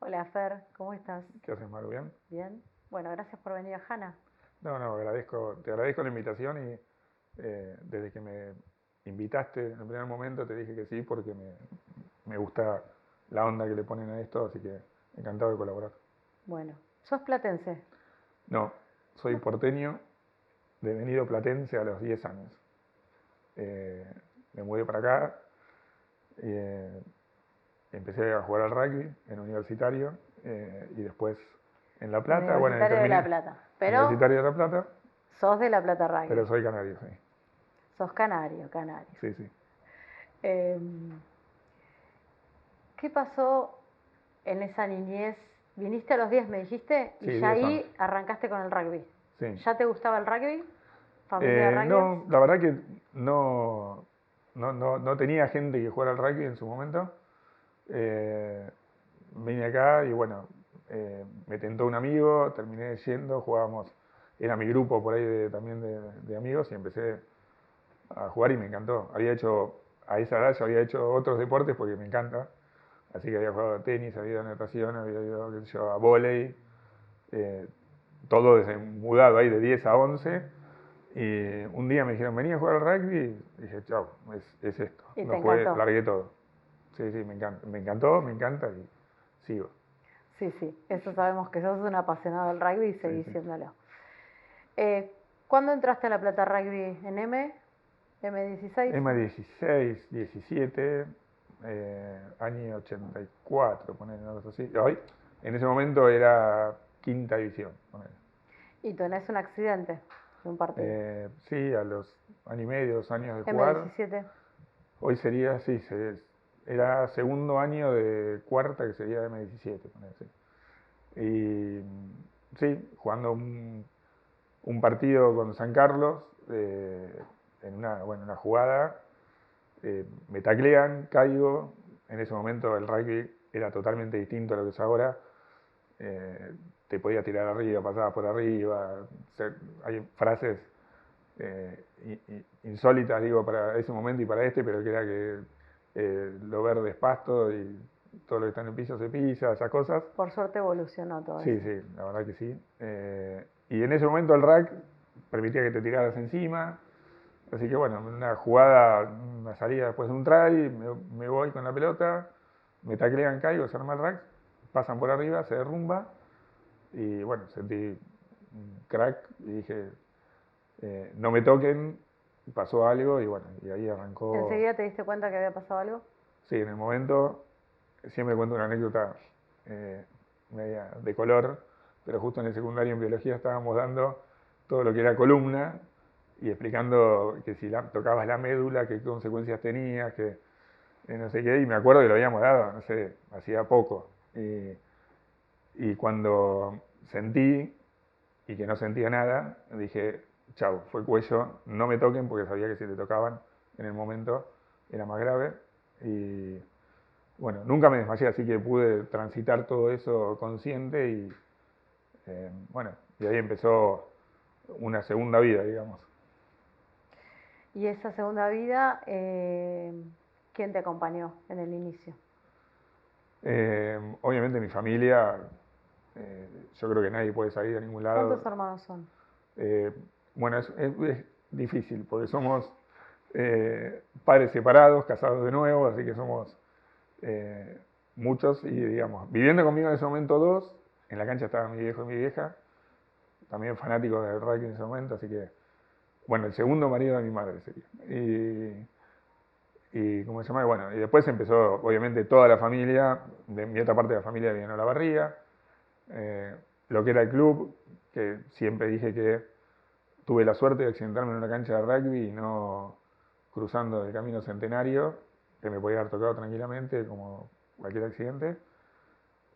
Hola Fer, ¿cómo estás? ¿Qué haces, Maru? ¿Bien? Bien. Bueno, gracias por venir a Hanna. No, te agradezco la invitación y desde que me invitaste en el primer momento te dije que sí porque me gusta la onda que le ponen a esto, así que encantado de colaborar. Bueno, ¿sos platense? No, soy No. porteño, devenido platense a los 10 años. Eh, Me mudé para acá, eh, empecé a jugar al rugby en universitario y después en La Plata, bueno, y Universitario de La terminé Plata. Pero universitario de La Plata, sos de La Plata pero Rugby. soy canario, sí. Sos canario, canario. Sí, sí. Eh, ¿Qué pasó en esa niñez? Viniste a los 10, me dijiste, y Sí, ya 10, 11. ahí arrancaste con el rugby. Sí. ¿Ya te gustaba el rugby? ¿Familia de rugbyers? No, la verdad que no tenía gente que jugara al rugby en su momento. Eh, Vine acá y bueno, me tentó un amigo, terminé yendo, jugábamos, era mi grupo por ahí también de amigos y empecé a jugar y me encantó. A esa edad yo había hecho otros deportes porque me encanta. Así que había jugado a tenis, había ido a natación, había ido qué sé yo, a vóley, eh, todo desde mudado ahí de 10 a 11. Y un día me dijeron, vení a jugar al rugby. Y dije, chao, es esto. Y te No jugué, encantó. largué todo. Sí, sí, me encanta. Me encantó, me encanta y sigo. Sí, sí, eso sabemos que sos un apasionado del rugby y Sí, seguís sí. siéndolo. ¿Cuándo entraste a La Plata Rugby? ¿En M? ¿M16? M16, 17, año 84, poner una cosa así. Hoy, en ese momento era quinta división, ponele. Y tenés un accidente de un partido. Sí, a los año y medio, 2 años de jugar. M17. Hoy sería, sí, era segundo año de cuarta, que sería M17, ponele, sí. Y sí, jugando un partido con San Carlos, en una jugada, me taclean, caigo. En ese momento el rugby era totalmente distinto a lo que es ahora. Eh, Te podía tirar arriba, pasaba por arriba. Hay frases insólitas, digo, para ese momento y para este, pero que era que lo verde es pasto y todo lo que está en el piso se pisa, esas cosas. Por suerte evolucionó todo Sí, eso. sí, la verdad que sí. Y en ese momento el rack permitía que te tiraras encima. Así que bueno, una jugada, una salida después de un try, me voy con la pelota, me taclean, caigo, se arma el rack, pasan por arriba, se derrumba y bueno, sentí un crack y dije, no me toquen, pasó algo y bueno, y ahí arrancó. ¿Enseguida te diste cuenta que había pasado algo? Sí, en el momento, siempre cuento una anécdota eh, media de color, pero justo en el secundario en biología estábamos dando todo lo que era columna y explicando que si tocabas la médula, qué consecuencias tenía, que no sé qué, y me acuerdo que lo habíamos dado, no sé, hacía poco. Y cuando sentí y que no sentía nada, dije, chau, fue cuello, no me toquen porque sabía que si te tocaban en el momento era más grave. Y bueno, nunca me desmayé, así que pude transitar todo eso consciente y bueno, y ahí empezó una segunda vida, digamos. Y esa segunda vida, ¿quién te acompañó en el inicio? Obviamente mi familia, yo creo que nadie puede salir a ningún ¿Cuántos lado. hermanos son? Eh, bueno, es difícil porque somos padres separados, casados de nuevo, así que somos eh, muchos y digamos, viviendo conmigo en ese momento dos, en la cancha estaba mi viejo y mi vieja, también fanáticos del rugby en ese momento, así que, bueno, el segundo marido de mi madre sería. Y ¿cómo se llama? Y bueno, y después empezó, obviamente, toda la familia, de mi otra parte de la familia vino a la barría, eh, lo que era el club, que siempre dije que tuve la suerte de accidentarme en una cancha de rugby y no cruzando el camino centenario, que me podía haber tocado tranquilamente como cualquier accidente.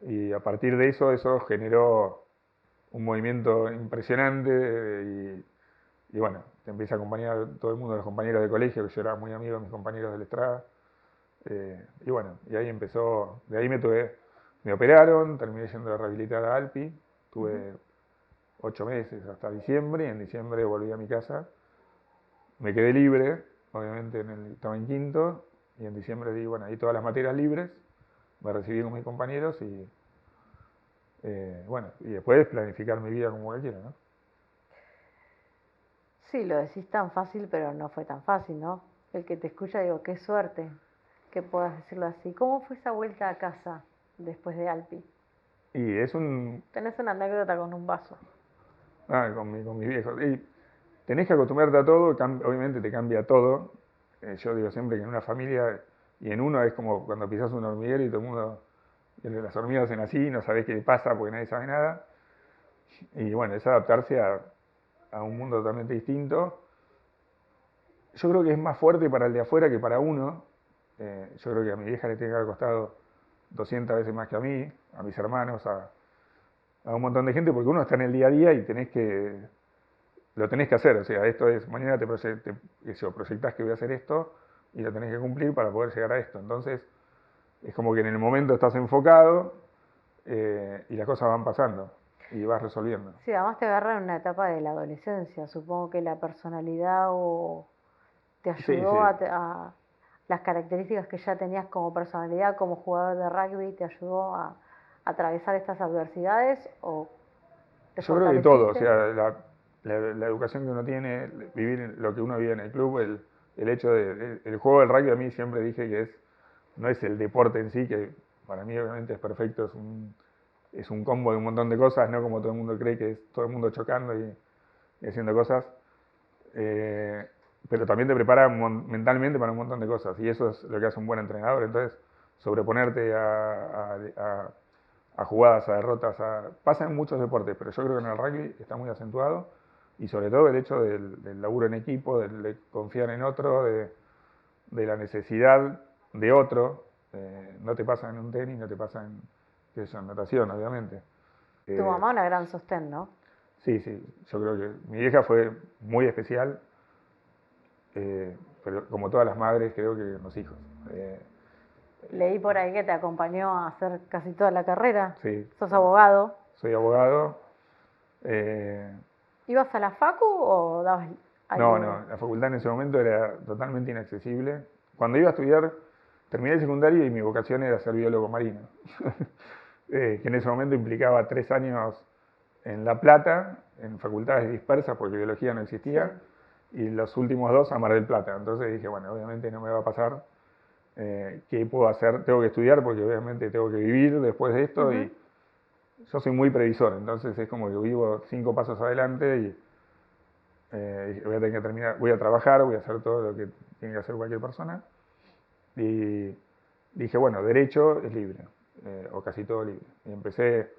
Y a partir de eso generó un movimiento impresionante y bueno, te empieza a acompañar todo el mundo, los compañeros de colegio, que yo era muy amigo de mis compañeros del Estrada. Y bueno, y ahí empezó, de ahí me operaron, terminé yendo a rehabilitar a Alpi, tuve 8 meses hasta diciembre, y en diciembre volví a mi casa, me quedé libre, obviamente estaba en quinto, y en diciembre di, bueno, ahí todas las materias libres, me recibí con mis compañeros y Bueno, y después planificar mi vida como quiera, ¿no? Sí, lo decís tan fácil, pero no fue tan fácil, ¿no? El que te escucha, digo, qué suerte que puedas decirlo así. ¿Cómo fue esa vuelta a casa después de Alpi? Y es un... Tenés una anécdota con un vaso. con mis viejos. Y tenés que acostumbrarte a todo, obviamente te cambia todo. Yo digo siempre que en una familia y en uno es como cuando pisas un hormiguero y todo el mundo, y las hormigas hacen así, no sabés qué pasa porque nadie sabe nada. Y bueno, es adaptarse a un mundo totalmente distinto. Yo creo que es más fuerte para el de afuera que para uno. Yo creo que a mi vieja le tiene que haber costado 200 veces más que a mí, a mis hermanos, a un montón de gente, porque uno está en el día a día y lo tenés que hacer. O sea, esto es, mañana proyectás que voy a hacer esto y lo tenés que cumplir para poder llegar a esto. Entonces, es como que en el momento estás enfocado y las cosas van pasando y vas resolviendo. Sí, además te agarra en una etapa de la adolescencia. Supongo que la personalidad te Sí, ayudó sí. a las características que ya tenías como personalidad, como jugador de rugby, te ayudó a atravesar estas adversidades o te Yo creo que todo, o fortaleciste. sea, la educación que uno tiene, vivir lo que uno vive en el club, el hecho el juego del rugby a mí siempre dije que no es el deporte en sí, que para mí obviamente es perfecto, es un combo de un montón de cosas, no como todo el mundo cree que es todo el mundo chocando y haciendo cosas, eh, pero también te prepara mentalmente para un montón de cosas y eso es lo que hace un buen entrenador. Entonces, sobreponerte a jugadas, a derrotas, pasa en muchos deportes, pero yo creo que en el rugby está muy acentuado y sobre todo el hecho del laburo en equipo, de confiar en otro, de la necesidad de otro. No te pasa en un tenis, no te pasa en, qué sé yo, en natación, obviamente. Tu Eh, mamá una gran sostén, ¿no? sí, sí, yo creo que mi vieja fue muy especial, pero como todas las madres, creo que los hijos. Leí por ahí que te acompañó a hacer casi toda la carrera. Sí, Sos abogado. soy abogado. eh, ¿Ibas a la facu o dabas al no, libre? no, la facultad en ese momento era totalmente inaccesible. Cuando iba a estudiar, terminé el secundario y mi vocación era ser biólogo marino, que en ese momento implicaba 3 años en La Plata, en facultades dispersas porque biología no Sí. existía, y los últimos 2 a Mar del Plata. Entonces dije, bueno, obviamente no me va a pasar. ¿Qué puedo hacer? Tengo que estudiar porque obviamente tengo que vivir después de esto Ujú. y yo soy muy previsor, entonces es como que vivo 5 pasos adelante y voy a tener que terminar, voy a trabajar, voy a hacer todo lo que tiene que hacer cualquier persona. Y dije, bueno, derecho es libre, o casi todo libre. Y empecé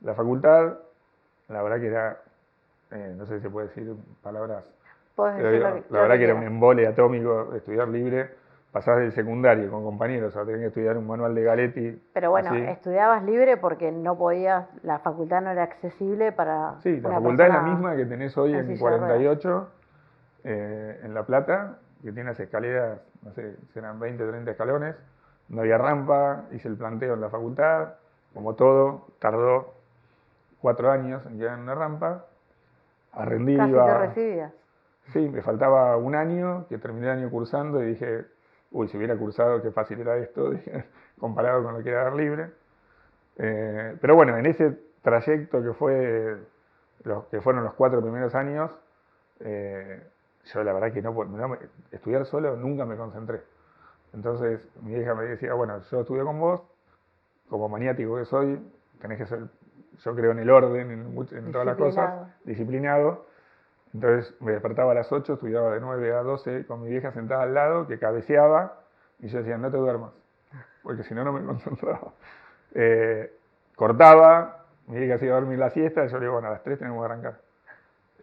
la facultad, la verdad que era, no sé si se puede decir palabras, Podés pero decir la lo verdad que que era un quieras. embole atómico estudiar libre. Pasás del secundario con compañeros a tener que estudiar un manual de Galetti, Pero bueno, así. estudiabas libre porque no podías, la facultad no era accesible para Sí, la una facultad es la persona misma que tenés hoy en en silla de ruedas. 48, en La Plata, que tiene las escaleras, no sé, serán 20 o 30 escalones, no había rampa, hice el planteo en la facultad, como todo, tardó 4 años en llegar a una rampa, a rendir Casi te iba, recibías. sí, me faltaba un año, que terminé el año cursando y dije, uy, si hubiera cursado, qué fácil era esto, dije, comparado con lo que era dar libre. Pero bueno, en ese trayecto que fueron los 4 primeros años, yo la verdad que estudiar solo nunca me concentré. Entonces mi hija me decía, bueno, yo estudio con vos, como maniático que soy, tenés que ser, yo creo en el orden, en todas las cosas, Disciplinado. disciplinado. Entonces me despertaba a las 8, estudiaba de 9 a 12 con mi vieja sentada al lado, que cabeceaba, y yo decía, no te duermas, porque si no, no me concentraba. Eh, Cortaba, mi vieja se iba a dormir la siesta, yo le digo, bueno, a las 3 tenemos que arrancar.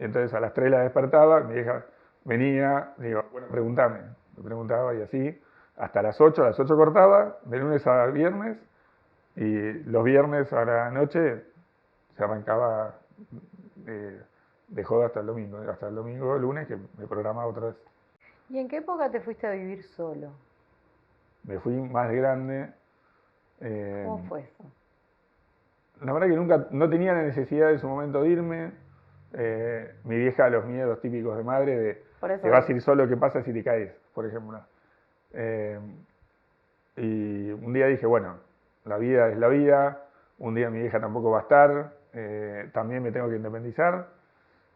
Entonces a las 3 la despertaba, mi vieja venía, le digo, bueno, pregúntame, me preguntaba y así, hasta a las 8 cortaba, de lunes a viernes, y los viernes a la noche se arrancaba de joda hasta el domingo, lunes, que me programaba otra vez. ¿Y en qué época te fuiste a vivir solo? Me fui más grande. eh, ¿Cómo fue eso? la verdad que nunca, no tenía la necesidad en su momento de irme. Mi vieja, los miedos típicos de madre, Por te eso vas a digo. ir solo, ¿qué pasa si te caes? Por ejemplo. Eh, y un día dije, bueno, la vida es la vida, un día mi hija tampoco va a estar, también me tengo que independizar.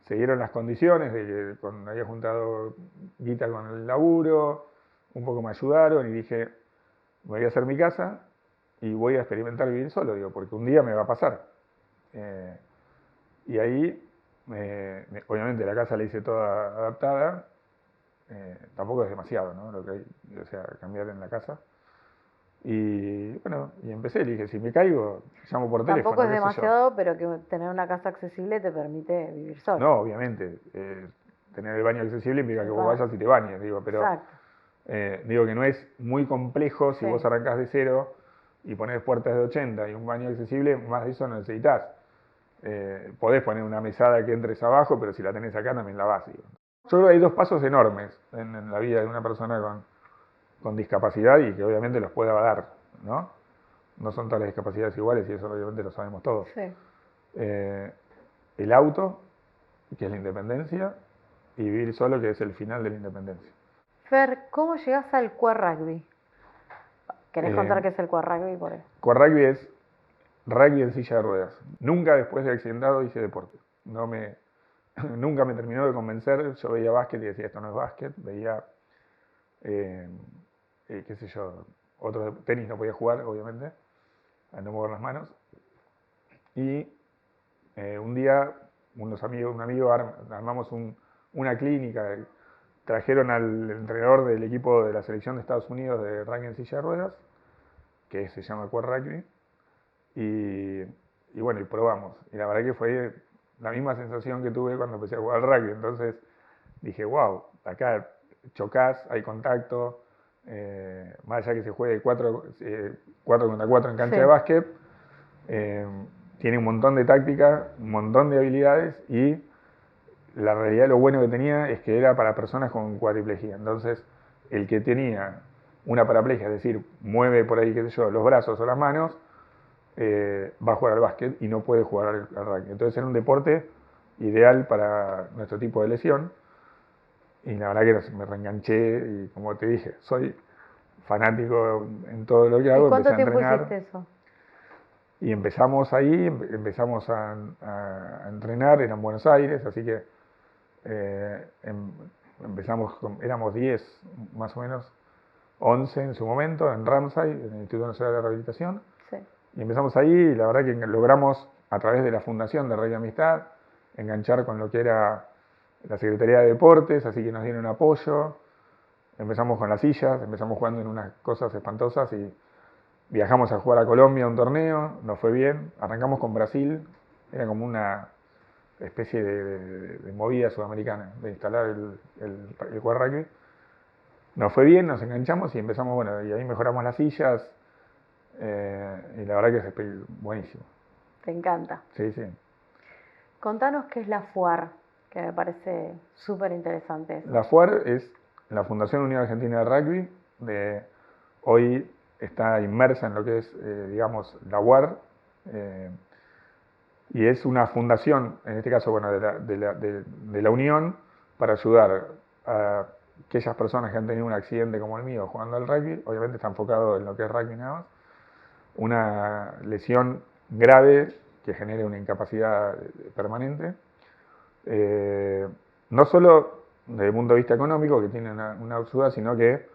Se dieron las condiciones de que había juntado guita con el laburo, un poco me ayudaron y dije, me voy a hacer mi casa y voy a experimentar vivir solo, digo, porque un día me va a pasar. Y ahí, obviamente la casa la hice toda adaptada, tampoco es demasiado, ¿no? Lo que hay, o sea, cambiar en la casa. Y bueno, y empecé, le dije, si me caigo, llamo por teléfono. Tampoco es qué sé yo. demasiado, pero que tener una casa accesible te permite vivir solo. No, obviamente, tener el baño accesible implica que vos Claro. vayas y te bañes, digo, pero Exacto. digo que no es muy complejo si Sí. vos arrancás de cero y ponés puertas de 80 y un baño accesible, más de eso no necesitas. Podés poner una mesada que entres abajo, pero si la tenés acá también la vas. Digo. Yo creo que hay dos pasos enormes en la vida de una persona con discapacidad y que obviamente los pueda dar, ¿no? No son todas las discapacidades iguales y eso obviamente lo sabemos todos. Sí. El auto, que es la independencia, y vivir solo, que es el final de la independencia. Fer, ¿cómo llegás al Quad Rugby? ¿Querés contar qué es el Quad Rugby? Quad Rugby es rugby en silla de ruedas. Nunca después de accidentado hice deporte. Nunca me terminó de convencer. Yo veía básquet y decía, esto no es básquet. Veía, qué sé yo, tenis no podía jugar, obviamente, al no mover las manos. Y un día, un amigo armamos una clínica. Trajeron al entrenador del equipo de la selección de Estados Unidos de rugby en silla de ruedas, que se llama Quad Rugby. Y bueno, y probamos. Y la verdad que fue la misma sensación que tuve cuando empecé a jugar al rugby. Entonces dije, wow, acá chocás, hay contacto, más allá que se juegue 4 contra 4 en cancha Sí. de básquet, tiene un montón de táctica, un montón de habilidades y la realidad lo bueno que tenía es que era para personas con cuadriplegia. Entonces, el que tenía una paraplegia, es decir, mueve por ahí, qué sé yo, los brazos o las manos, va a jugar al básquet y no puede jugar al rugby. Entonces era un deporte ideal para nuestro tipo de lesión. Y la verdad que me reenganché y como te dije, soy fanático en todo lo que hago. ¿Y cuánto empecé a tiempo entrenar, hiciste eso? y empezamos ahí, empezamos a entrenar, era en Buenos Aires, así que empezamos, éramos 10 más o menos, 11 en su momento, en Ramsay, en el Instituto Nacional de Rehabilitación. Sí. Y empezamos ahí y la verdad que logramos, a través de la Fundación de Rugby Amistad, enganchar con lo que era la Secretaría de Deportes, así que nos dieron apoyo. Empezamos con las sillas, empezamos jugando en unas cosas espantosas y viajamos a jugar a Colombia a un torneo, nos fue bien. Arrancamos con Brasil, era como una especie de movida sudamericana, de instalar el Quad Rugby. Nos fue bien, nos enganchamos y empezamos, bueno, y ahí mejoramos las sillas, y la verdad que es buenísimo. Te encanta. Sí, sí. Contanos qué es la FUAR, que me parece súper interesante eso. La FUAR es la Fundación Unión Argentina de Rugby, hoy está inmersa en lo que es, digamos, la UAR, y es una fundación, en este caso, bueno, de la Unión, para ayudar a aquellas personas que han tenido un accidente como el mío jugando al rugby. Obviamente está enfocado en lo que es rugby nada más, una lesión grave que genere una incapacidad permanente, no solo desde el punto de vista económico, que tiene una ayuda, sino que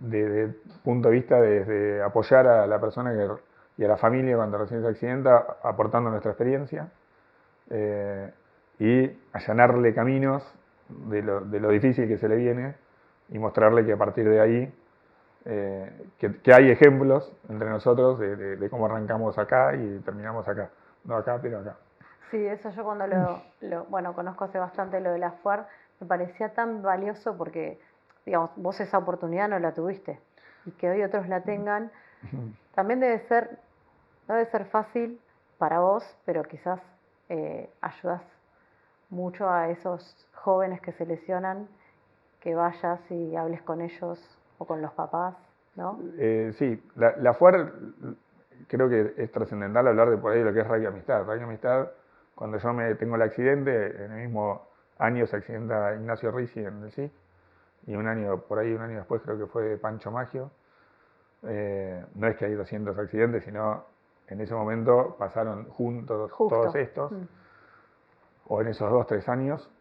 desde el punto de vista de apoyar a la persona y a la familia cuando recién se accidenta, aportando nuestra experiencia, y allanarle caminos de lo difícil que se le viene y mostrarle que a partir de ahí que hay ejemplos entre nosotros de cómo arrancamos acá y terminamos acá. No acá, pero acá. Sí, eso yo cuando bueno, conozco hace bastante lo de la FUAR, me parecía tan valioso porque, digamos, vos esa oportunidad no la tuviste y que hoy otros la tengan, también no debe ser fácil para vos, pero quizás ayudas mucho a esos jóvenes que se lesionan, que vayas y hables con ellos o con los papás, ¿no? Sí, la FUAR creo que es trascendental hablar de por ahí de lo que es Rugby Amistad. Rugby Amistad, cuando yo tengo el accidente, en el mismo año se accidenta Ignacio Ricci en el SIC, y un año después creo que fue Pancho Maggio. No es que hay 200 accidentes, sino en ese momento pasaron juntos Justo. todos estos, o en esos 2, 3 años.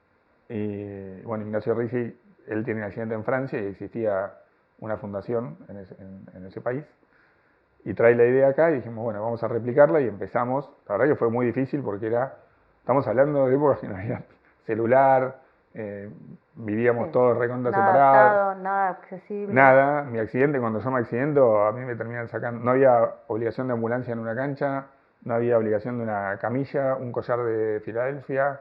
Y bueno, Ignacio Ricci, él tiene un accidente en Francia y existía una fundación en ese país. Y trae la idea acá y dijimos, bueno, vamos a replicarla y empezamos. La verdad que fue muy difícil porque estamos hablando de épocas que no había celular, vivíamos todos recontra nada separados. adaptado, nada accesible. Nada, mi accidente, cuando yo me accidento, a mí me terminan sacando, no había obligación de ambulancia en una cancha, no había obligación de una camilla, un collar de Filadelfia,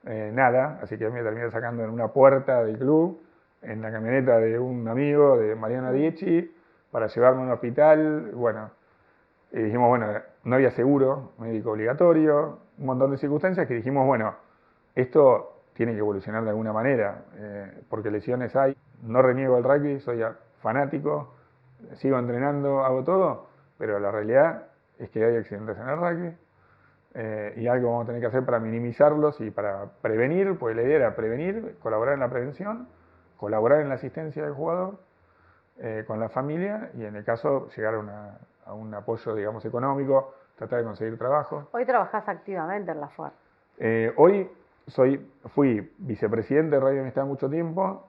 nada, así que a mí me terminan sacando en una puerta del club, en la camioneta de un amigo, de Mariano Dieci, para llevarme a un hospital. Bueno, y dijimos, bueno, no había seguro médico obligatorio, un montón de circunstancias que dijimos, bueno, esto tiene que evolucionar de alguna manera, porque lesiones hay. No reniego el rugby, soy fanático, sigo entrenando, hago todo, pero la realidad es que hay accidentes en el rugby, y algo vamos a tener que hacer para minimizarlos y para prevenir, porque la idea era prevenir, colaborar en la prevención, colaborar en la asistencia del jugador, con la familia, y en el caso llegar a un apoyo, digamos, económico, tratar de conseguir trabajo. Hoy trabajás activamente en la FUAR. Hoy fui vicepresidente de Radio Amistad mucho tiempo,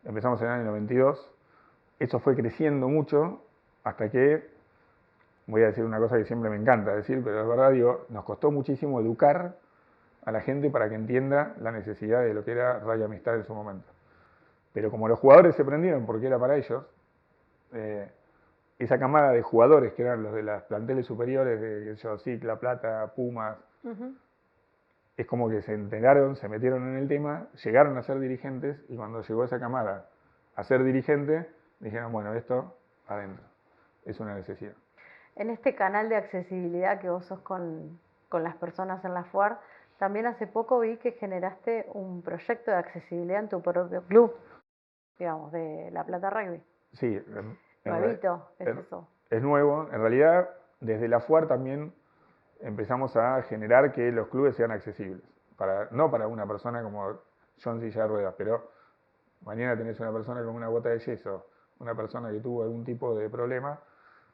empezamos en el año 92, eso fue creciendo mucho hasta que, voy a decir una cosa que siempre me encanta decir, pero es verdad, digo, nos costó muchísimo educar a la gente para que entienda la necesidad de lo que era Radio Amistad en su momento. Pero como los jugadores se prendieron porque era para ellos, esa camada de jugadores que eran los de las planteles superiores de SIC, La Plata, Pumas, es como que se enteraron, se metieron en el tema, llegaron a ser dirigentes, y cuando llegó esa camada a ser dirigente, dijeron, bueno, esto adentro, es una necesidad. En este canal de accesibilidad que vos sos con las personas en la FUAR, también hace poco vi que generaste un proyecto de accesibilidad en tu propio club, digamos, de La Plata Rugby. Sí. Nuevito, es eso. Es nuevo. En realidad, desde la FUAR también empezamos a generar que los clubes sean accesibles. No para una persona como yo en silla de ruedas, pero mañana tenés una persona con una gota de yeso, una persona que tuvo algún tipo de problema,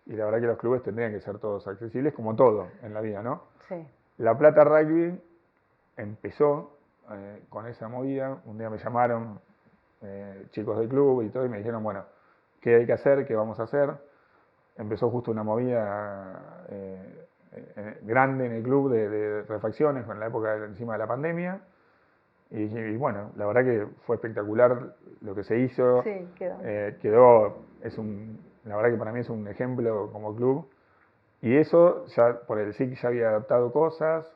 y la verdad que los clubes tendrían que ser todos accesibles, como todo en la vida, ¿no? Sí. La Plata Rugby empezó con esa movida. Un día me llamaron chicos del club y todo, y me dijeron, bueno, ¿qué hay que hacer? ¿Qué vamos a hacer? Empezó justo una movida grande en el club de refacciones con la época encima de la pandemia, y bueno, la verdad que fue espectacular lo que se hizo. Sí, la verdad que para mí es un ejemplo como club, y eso ya por el SIC ya había adaptado cosas,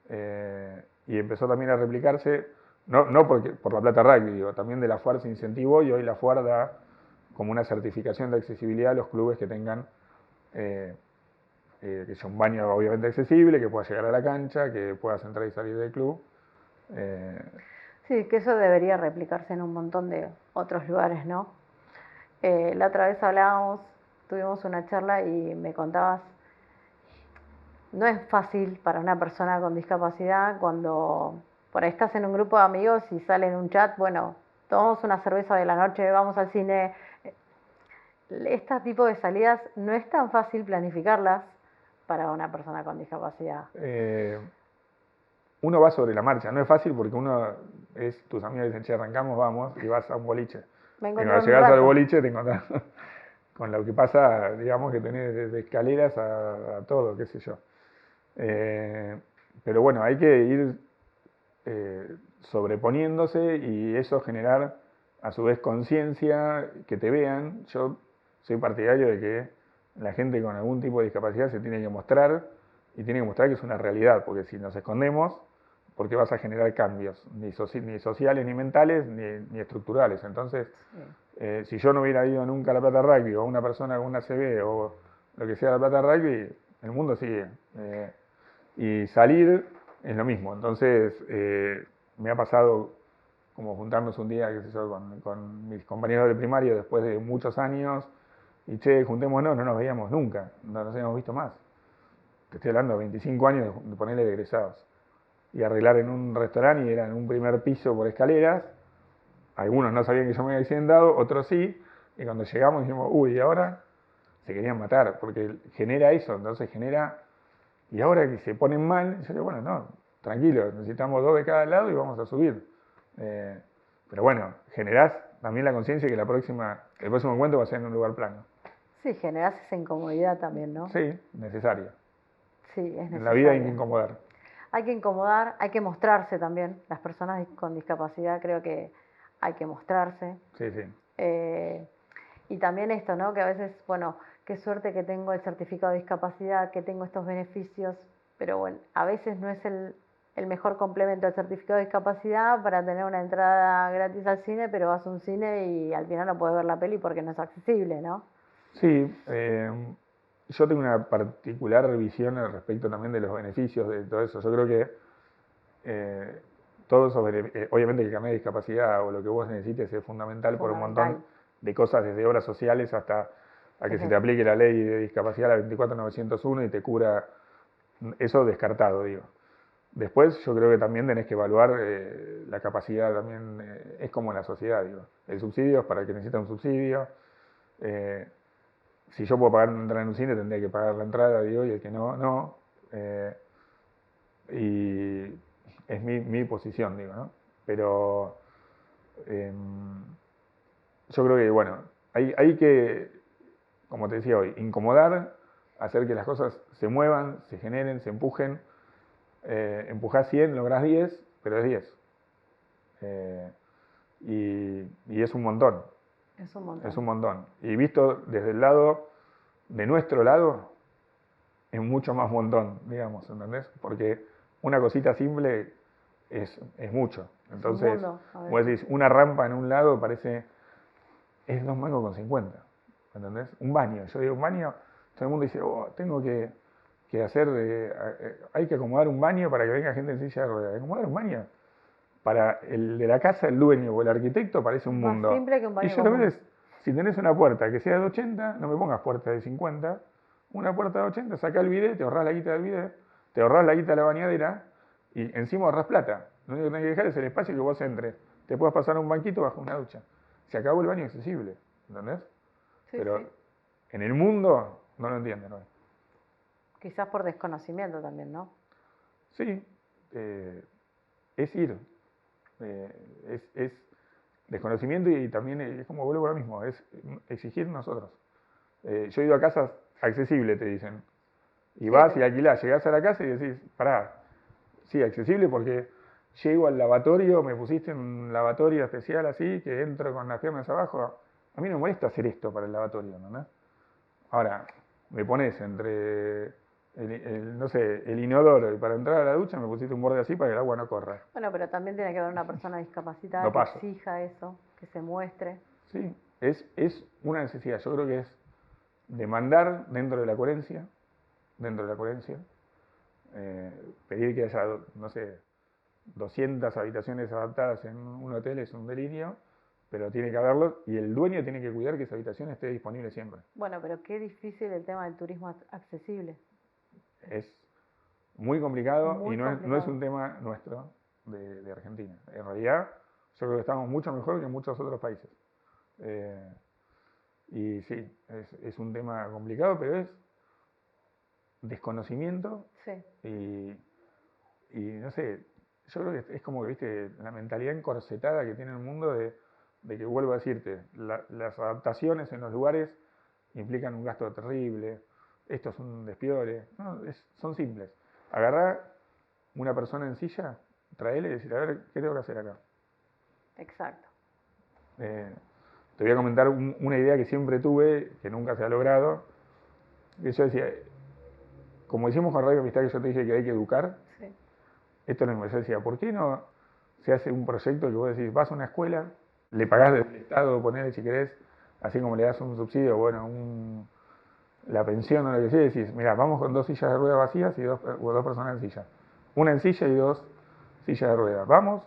y empezó también a replicarse, no por La Plata Rugby, digo, también de la FUAR se incentivó, y hoy la FUAR da como una certificación de accesibilidad a los clubes que tengan que sea un baño obviamente accesible, que puedas llegar a la cancha, que puedas entrar y salir del club. Sí, que eso debería replicarse en un montón de otros lugares, ¿no? La otra vez tuvimos una charla y me contabas, no es fácil para una persona con discapacidad cuando por ahí estás en un grupo de amigos y sale en un chat, bueno, tomamos una cerveza de la noche, vamos al cine. Este tipo de salidas no es tan fácil planificarlas para una persona con discapacidad. Uno va sobre la marcha, no es fácil porque tus amigos dicen, che, arrancamos, vamos, y vas a un boliche. Y cuando llegas al boliche te encontrás con lo que pasa, digamos, que tenés desde escaleras a todo, qué sé yo. Pero bueno, hay que ir sobreponiéndose, y eso generar a su vez conciencia, que te vean. Yo soy partidario de que la gente con algún tipo de discapacidad se tiene que mostrar, y tiene que mostrar que es una realidad, porque si nos escondemos, ¿por qué vas a generar cambios? Ni sociales, ni mentales, ni estructurales. Entonces, si yo no hubiera ido nunca a La Plata Rugby, o una persona con una CB, o lo que sea La Plata Rugby, el mundo sigue. Y salir es lo mismo. Entonces, me ha pasado como juntarnos un día, qué sé yo, con mis compañeros de primaria después de muchos años, y che, juntémonos, no nos veíamos nunca, no nos habíamos visto más. Te estoy hablando de 25 años de ponerle de egresados. Y arreglar en un restaurante, y era en un primer piso por escaleras. Algunos no sabían que yo me había accidentado, otros sí, Y cuando llegamos dijimos, uy, y ahora se querían matar, porque genera eso, entonces genera, y ahora que se ponen mal, yo digo, bueno, no, tranquilo, necesitamos 2 de cada lado y vamos a subir. Pero bueno, generás también la conciencia que el próximo encuentro va a ser en un lugar plano. Sí, generás esa incomodidad también, ¿no? Sí, necesario. Sí, es necesario. En la vida hay que incomodar. Hay que incomodar, hay que mostrarse también. Las personas con discapacidad creo que hay que mostrarse. Sí, sí. Y también esto, ¿no? Que a veces, bueno, qué suerte que tengo el certificado de discapacidad, que tengo estos beneficios, pero bueno, a veces no es el mejor complemento del certificado de discapacidad para tener una entrada gratis al cine, pero vas a un cine y al final no puedes ver la peli porque no es accesible, ¿no? Sí, yo tengo una particular visión al respecto también de los beneficios de todo eso. Yo creo que todo sobre, obviamente que el carnet de discapacidad o lo que vos necesites es fundamental por un montón de cosas, desde obras sociales hasta a que se te aplique la ley de discapacidad, la 24901, y te cubra, eso descartado, digo. Después yo creo que también tenés que evaluar la capacidad, también es como en la sociedad, digo. El subsidio es para el que necesita un subsidio. Si yo puedo pagar una entrada en un cine, tendría que pagar la entrada, digo, y el que no, no. Y es mi posición, digo, ¿no? Pero yo creo que, bueno, hay que, como te decía hoy, incomodar, hacer que las cosas se muevan, se generen, se empujen. Empujás 100, lográs 10, pero es 10. Y es un montón. Es un montón. Es un montón. Y visto desde el lado, de nuestro lado, es mucho más montón, digamos, ¿entendés? Porque una cosita simple es mucho. Entonces, vos decís, una rampa en un lado parece, es 2 mangos con 50, ¿entendés? Un baño, yo digo un baño, todo el mundo dice, oh, tengo que hacer, hay que acomodar un baño para que venga gente en silla de ruedas. Acomodar un baño para el de la casa, el dueño o el arquitecto, parece un mundo. Más simple que un baño. Y yo lo veo, si tenés una puerta que sea de 80, no me pongas puerta de 50, una puerta de 80, saca el bidet, te ahorrás la guita del bidet, te ahorrás la guita de la bañadera y encima ahorrás plata. Lo único que tenés que dejar es el espacio que vos entres. Te puedes pasar un banquito bajo una ducha. Se acabó el baño accesible, ¿entendés? Sí, pero sí. En el mundo no lo entienden, ¿no? Quizás por desconocimiento también, ¿no? Sí, es ir. Es desconocimiento y también es como vuelvo a lo mismo, es exigir nosotros. Yo he ido a casas accesibles, te dicen. Y Sí, vas pero- y alquilás, llegás a la casa y decís, pará, sí, accesible porque llego al lavatorio, me pusiste un lavatorio especial así, que entro con las piernas abajo. A mí no me molesta hacer esto para el lavatorio, ¿no? Ahora, me pones entre no sé, el inodoro y para entrar a la ducha me pusiste un borde así para que el agua no corra. Bueno, pero también tiene que haber una persona discapacitada No que paso. exija eso, que se muestre. Sí, es una necesidad. Yo creo que es demandar dentro de la coherencia, pedir que haya, no sé, 200 habitaciones adaptadas en un hotel es un delirio, pero tiene que haberlo y el dueño tiene que cuidar que esa habitación esté disponible siempre. Bueno, pero qué difícil el tema del turismo accesible. Es muy complicado Muy y no es complicado. un tema nuestro de Argentina. En realidad, yo creo que estamos mucho mejor que en muchos otros países. Y sí, es un tema complicado, pero es desconocimiento Sí. y no sé, yo creo que es como que, viste, la mentalidad encorsetada que tiene el mundo de que, vuelvo a decirte, las adaptaciones en los lugares implican un gasto terrible, esto es un despiole, no, son simples. Agarrar una persona en silla, traerle y decir, a ver, ¿qué tengo que hacer acá? Exacto. Te voy a comentar una idea que siempre tuve, que nunca se ha logrado, que yo decía, como decimos con Radio Amistad, que yo te dije que hay que educar, Sí. esto es lo mismo. Yo decía, ¿por qué no se hace un proyecto que vos decís, vas a una escuela, le pagás del Estado, ponele si querés, así como le das un subsidio, bueno, la pensión o lo que sea, y decís, mira, vamos con 2 sillas de ruedas vacías y dos personas en silla. Una en silla y 2 sillas de ruedas. Vamos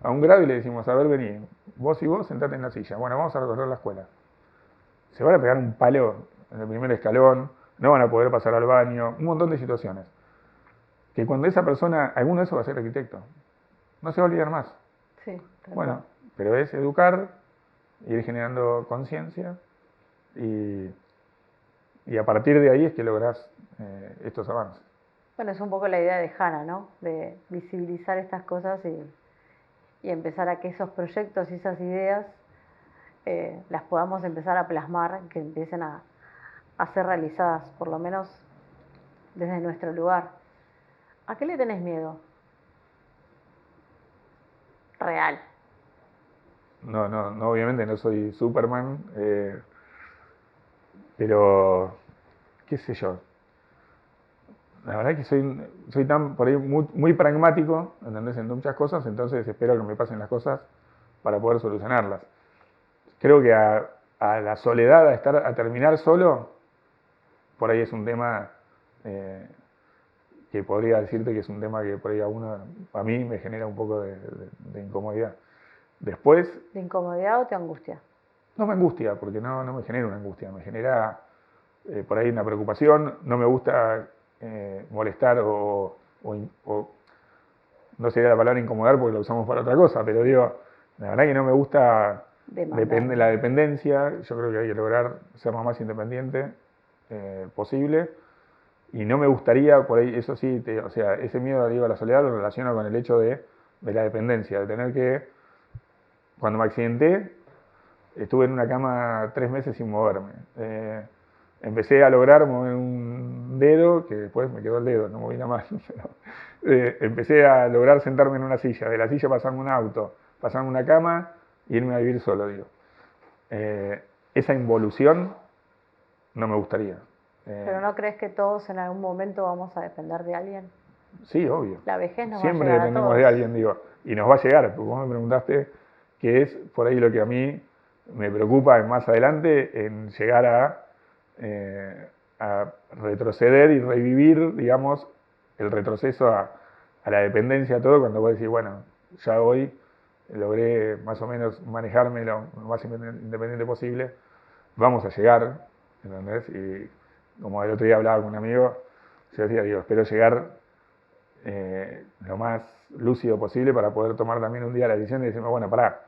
a un grado y le decimos, a ver, vení, vos y vos sentate en la silla. Bueno, vamos a recorrer la escuela. Se van a pegar un palo en el primer escalón, no van a poder pasar al baño, un montón de situaciones. Que cuando esa persona, alguno de esos va a ser arquitecto, no se va a olvidar más. Sí. Bueno, pero es educar, ir generando conciencia y a partir de ahí es que lográs estos avances. Bueno, es un poco la idea de Hannah, ¿no? De visibilizar estas cosas y empezar a que esos proyectos y esas ideas las podamos empezar a plasmar, que empiecen a ser realizadas, por lo menos desde nuestro lugar. ¿A qué le tenés miedo? Real. No, obviamente no soy Superman, pero qué sé yo. La verdad es que soy tan por ahí muy pragmático, ¿entendés? En muchas cosas, entonces espero que me pasen las cosas para poder solucionarlas. Creo que a la soledad, a terminar solo, por ahí es un tema que podría decirte que es un tema que por ahí a mí me genera un poco de incomodidad. Después... ¿De incomodidad o te angustia? No me angustia, porque no me genera una angustia, me genera por ahí una preocupación, no me gusta molestar o no sería la palabra incomodar porque la usamos para otra cosa, pero digo, la verdad que no me gusta la dependencia, yo creo que hay que lograr ser lo más independiente posible, y no me gustaría, por ahí, eso sí, o sea, ese miedo, digo, a la soledad lo relaciono con el hecho de la dependencia, de tener que, cuando me accidenté, estuve en una cama 3 meses sin moverme. Empecé a lograr mover un dedo, que después me quedó el dedo, no moví nada más. Pero, empecé a lograr sentarme en una silla, de la silla pasarme un auto, pasarme una cama e irme a vivir solo, digo. Esa involución no me gustaría. ¿Pero no crees que todos en algún momento vamos a depender de alguien? Sí, obvio. La vejez nos Siempre va a llegar dependemos a todos. de alguien, digo. Y nos va a llegar, porque vos me preguntaste qué es por ahí lo que a mí me preocupa más adelante, en llegar a retroceder y revivir, digamos, el retroceso a la dependencia, a todo, cuando vos decís, bueno, ya hoy logré más o menos manejarme lo más independiente posible, vamos a llegar, ¿entendés? Y como el otro día hablaba con un amigo, yo decía, digo, espero llegar lo más lúcido posible para poder tomar también un día la decisión y decirme, bueno, pará,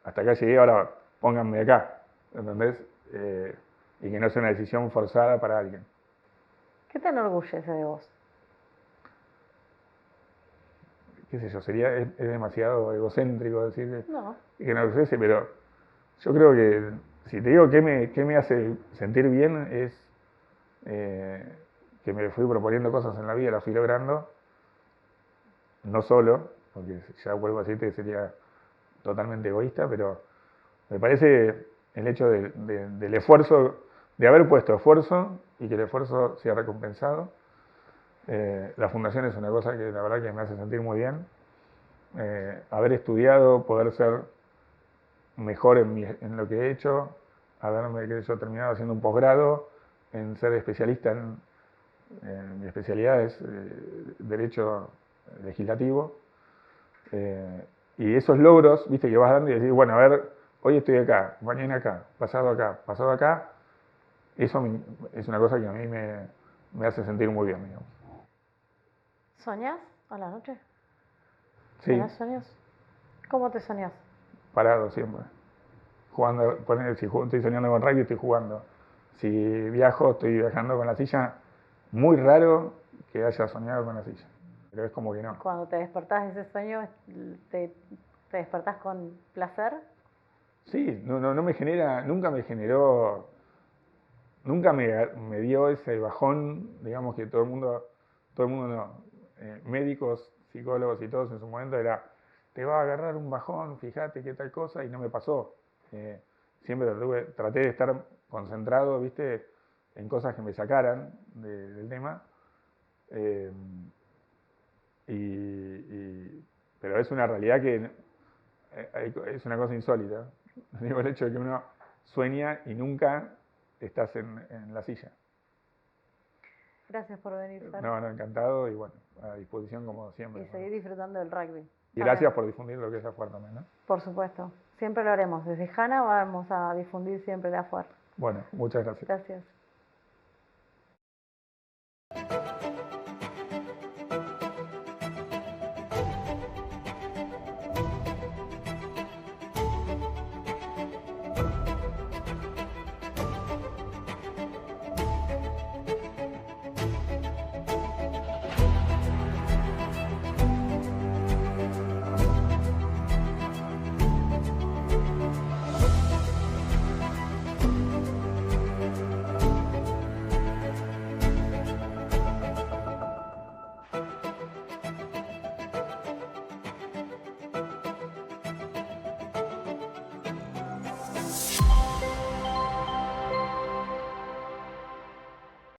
hasta acá llegué, ahora pónganme acá, ¿entendés? Y que no sea una decisión forzada para alguien. ¿Qué te enorgullece de vos? Qué sé yo, es demasiado egocéntrico decir No. que enorgullece, pero yo creo que, si te digo qué me hace sentir bien, es que me fui proponiendo cosas en la vida, las fui logrando, no solo, porque ya vuelvo a decirte que sería totalmente egoísta, pero me parece el hecho del esfuerzo, de haber puesto esfuerzo y que el esfuerzo sea recompensado. La fundación es una cosa que la verdad que me hace sentir muy bien. Haber estudiado, poder ser mejor en lo que he hecho, haberme terminado haciendo un posgrado, en ser especialista mi especialidad es Derecho Legislativo. Y esos logros, viste, que vas dando y decís, bueno, a ver, hoy estoy acá, mañana acá, pasado acá, eso es una cosa que a mí me hace sentir muy bien, digamos. ¿Soñás a la noche? Sí. ¿Tenés sueños? ¿Cómo te soñás? Parado siempre. Jugando, si estoy soñando con rugby, estoy jugando. Si viajo, estoy viajando con la silla. Muy raro que haya soñado con la silla. Pero es como que no. Cuando te despertás de ese sueño, ¿te despertás con placer? Sí, no me genera, nunca me generó, nunca me dio ese bajón, digamos que todo el mundo no, médicos, psicólogos y todos en su momento era, te va a agarrar un bajón, fíjate qué tal cosa, y no me pasó. Siempre traté de estar concentrado, viste, en cosas que me sacaran del tema. Pero es una realidad que es una cosa insólita. Digo, el hecho de que uno sueña y nunca estás en la silla. Gracias por venir, Fer. No, encantado y bueno, a disposición como siempre. Y seguir disfrutando del rugby. Y gracias por difundir lo que es afuera también, ¿no? Por supuesto. Siempre lo haremos. Desde Hannah vamos a difundir siempre de afuera. Bueno, muchas gracias. Gracias. Chao.